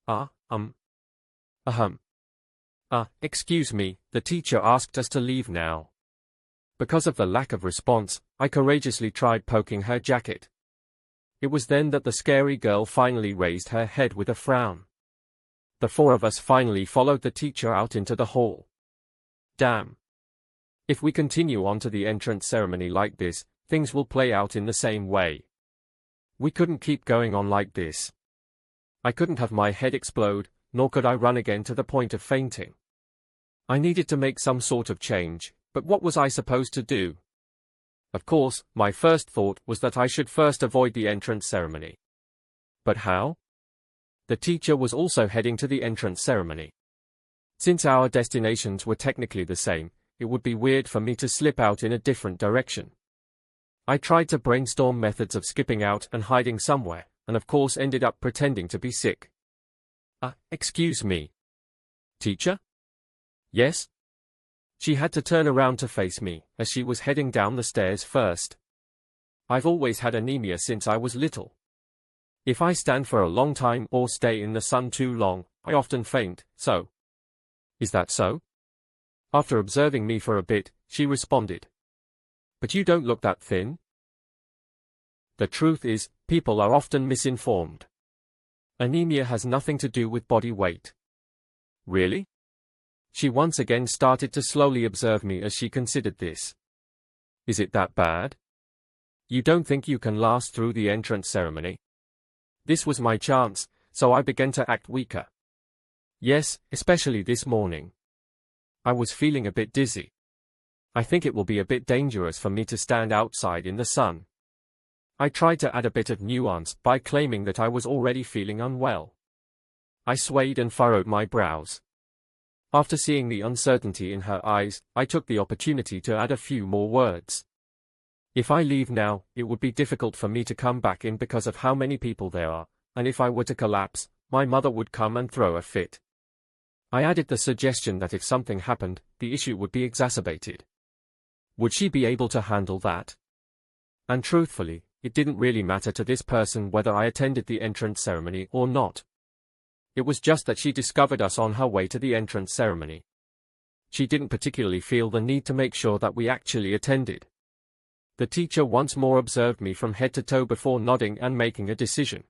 Ah, ahem. Excuse me, the teacher asked us to leave now. Because of the lack of response, I courageously tried poking her jacket. It was then that the scary girl finally raised her head with a frown. The four of us finally followed the teacher out into the hall. Damn. If we continue on to the entrance ceremony like this, things will play out in the same way. We couldn't keep going on like this. I couldn't have my head explode, nor could I run again to the point of fainting. I needed to make some sort of change, but what was I supposed to do? Of course, my first thought was that I should first avoid the entrance ceremony. But how? The teacher was also heading to the entrance ceremony. Since our destinations were technically the same, it would be weird for me to slip out in a different direction. I tried to brainstorm methods of skipping out and hiding somewhere, and of course ended up pretending to be sick. Excuse me. Teacher? Yes? She had to turn around to face me, as she was heading down the stairs first. I've always had anemia since I was little. If I stand for a long time or stay in the sun too long, I often faint, so. Is that so? After observing me for a bit, she responded. But you don't look that thin. The truth is, people are often misinformed. Anemia has nothing to do with body weight. Really? She once again started to slowly observe me as she considered this. Is it that bad? You don't think you can last through the entrance ceremony? This was my chance, so I began to act weaker. Yes, especially this morning. I was feeling a bit dizzy. I think it will be a bit dangerous for me to stand outside in the sun. I tried to add a bit of nuance by claiming that I was already feeling unwell. I swayed and furrowed my brows. After seeing the uncertainty in her eyes, I took the opportunity to add a few more words. If I leave now, it would be difficult for me to come back in because of how many people there are, and if I were to collapse, my mother would come and throw a fit. I added the suggestion that if something happened, the issue would be exacerbated. Would she be able to handle that? And truthfully, it didn't really matter to this person whether I attended the entrance ceremony or not. It was just that she discovered us on her way to the entrance ceremony. She didn't particularly feel the need to make sure that we actually attended. The teacher once more observed me from head to toe before nodding and making a decision.